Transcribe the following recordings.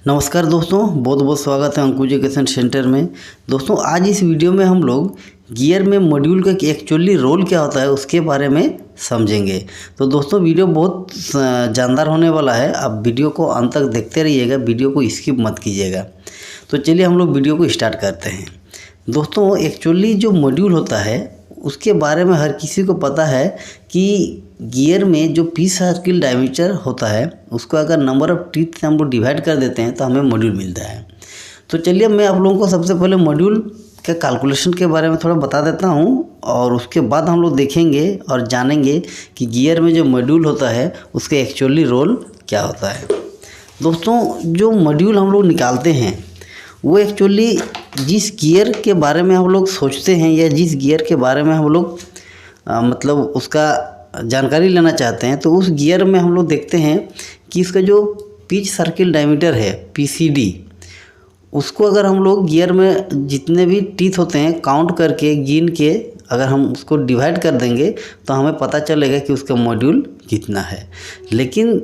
नमस्कार दोस्तों, बहुत बहुत स्वागत है अंकुर एजुकेशन सेंटर में। दोस्तों आज इस वीडियो में हम लोग गियर में मॉड्यूल का एक्चुअली रोल क्या होता है उसके बारे में समझेंगे। तो दोस्तों वीडियो बहुत जानदार होने वाला है, आप वीडियो को अंत तक देखते रहिएगा, वीडियो को स्किप मत कीजिएगा। तो चलिए हम लोग वीडियो को स्टार्ट करते हैं। दोस्तों एक्चुअली जो मॉड्यूल होता है उसके बारे में हर किसी को पता है कि गियर में जो पी सर्किल डायमीटर होता है उसको अगर नंबर ऑफ टीथ से हम लोग डिवाइड कर देते हैं तो हमें मॉड्यूल मिलता है। तो चलिए मैं आप लोगों को सबसे पहले मॉड्यूल के कैलकुलेशन के बारे में थोड़ा बता देता हूं और उसके बाद हम लोग देखेंगे और जानेंगे कि गियर में जो मॉड्यूल होता है उसके एक्चुअली रोल क्या होता है। दोस्तों जो मॉड्यूल हम लोग निकालते हैं वो एक्चुअली जिस गियर के बारे में हम लोग सोचते हैं या जिस गियर के बारे में हम लोग मतलब उसका जानकारी लेना चाहते हैं तो उस गियर में हम लोग देखते हैं कि इसका जो पिच सर्किल डायमीटर है पीसीडी, उसको अगर हम लोग गियर में जितने भी टीथ होते हैं काउंट करके गिन के अगर हम उसको डिवाइड कर देंगे तो हमें पता चलेगा कि उसका मॉड्यूल कितना है। लेकिन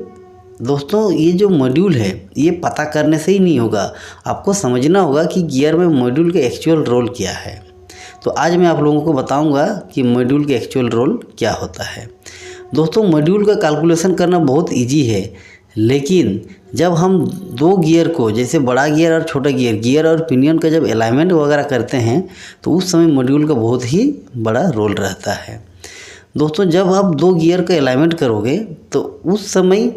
दोस्तों ये जो मॉड्यूल है ये पता करने से ही नहीं होगा, आपको समझना होगा कि गियर में मॉड्यूल का एक्चुअल रोल क्या है। तो आज मैं आप लोगों को बताऊंगा कि मॉड्यूल का एक्चुअल रोल क्या होता है। दोस्तों मॉड्यूल का कैलकुलेशन करना बहुत इजी है, लेकिन जब हम दो गियर को जैसे बड़ा गियर और छोटा गियर और पिनियन का जब अलाइनमेंट वगैरह करते हैं तो उस समय मॉड्यूल का बहुत ही बड़ा रोल रहता है। दोस्तों जब आप दो गियर का अलाइनमेंट करोगे तो उस समय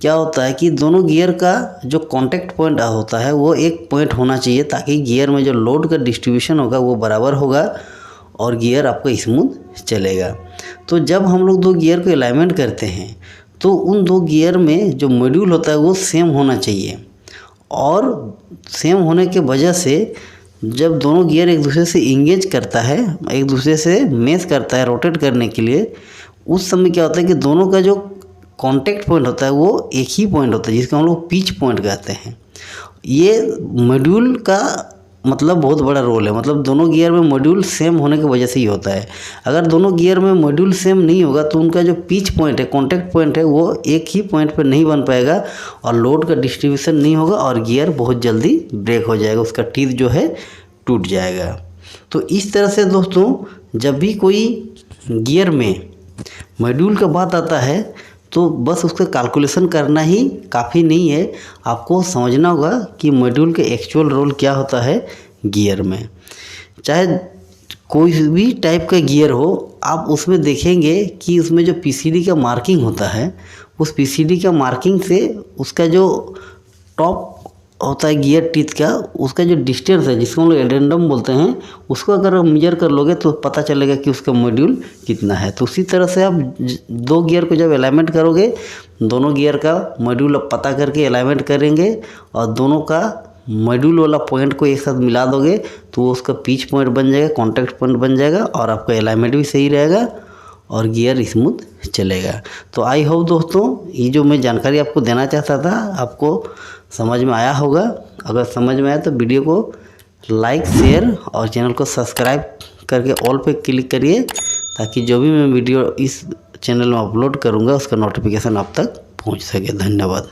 क्या होता है कि दोनों गियर का जो कांटेक्ट पॉइंट होता है वो एक पॉइंट होना चाहिए ताकि गियर में जो लोड का डिस्ट्रीब्यूशन होगा वो बराबर होगा और गियर आपका स्मूथ चलेगा। तो जब हम लोग दो गियर को अलाइनमेंट करते हैं तो उन दो गियर में जो मॉड्यूल होता है वो सेम होना चाहिए और सेम होने के वजह से जब दोनों गियर एक दूसरे से इंगेज करता है, एक दूसरे से मेश करता है रोटेट करने के लिए, उस समय क्या होता है कि दोनों का जो कांटेक्ट पॉइंट होता है वो एक ही पॉइंट होता है जिसको हम लोग पिच पॉइंट कहते हैं। ये मॉड्यूल का मतलब बहुत बड़ा रोल है, मतलब दोनों गियर में मॉड्यूल सेम होने की वजह से ही होता है। अगर दोनों गियर में मॉड्यूल सेम नहीं होगा तो उनका जो पिच पॉइंट है, कांटेक्ट पॉइंट है, वो एक ही पॉइंट पर नहीं बन पाएगा और लोड का डिस्ट्रीब्यूशन नहीं होगा और गियर बहुत जल्दी ब्रेक हो जाएगा, उसका टीथ जो है टूट जाएगा। तो इस तरह से दोस्तों जब भी कोई गियर में मॉड्यूल का बात आता है तो बस उसका कैलकुलेशन करना ही काफ़ी नहीं है, आपको समझना होगा कि मॉड्यूल के एक्चुअल रोल क्या होता है गियर में। चाहे कोई भी टाइप का गियर हो, आप उसमें देखेंगे कि उसमें जो पीसीडी का मार्किंग होता है उस पीसीडी का मार्किंग से उसका जो टॉप होता है गियर टीथ का, उसका जो डिस्टेंस है जिसको हम लोग एडेंडम बोलते हैं, उसको अगर आप मेजर कर लोगे तो पता चलेगा कि उसका मॉड्यूल कितना है। तो उसी तरह से आप दो गियर को जब अलाइनमेंट करोगे, दोनों गियर का मॉड्यूल आप पता करके अलाइनमेंट करेंगे और दोनों का मॉड्यूल वाला पॉइंट को एक साथ मिला दोगे तो वो उसका पिच पॉइंट बन जाएगा, कॉन्टैक्ट पॉइंट बन जाएगा और आपका अलाइनमेंट भी सही रहेगा और गियर स्मूथ चलेगा। तो आई होप दोस्तों ये जो मैं जानकारी आपको देना चाहता था आपको समझ में आया होगा। अगर समझ में आया तो वीडियो को लाइक, शेयर और चैनल को सब्सक्राइब करके ऑल पे क्लिक करिए ताकि जो भी मैं वीडियो इस चैनल में अपलोड करूँगा उसका नोटिफिकेशन आप तक पहुँच सके। धन्यवाद।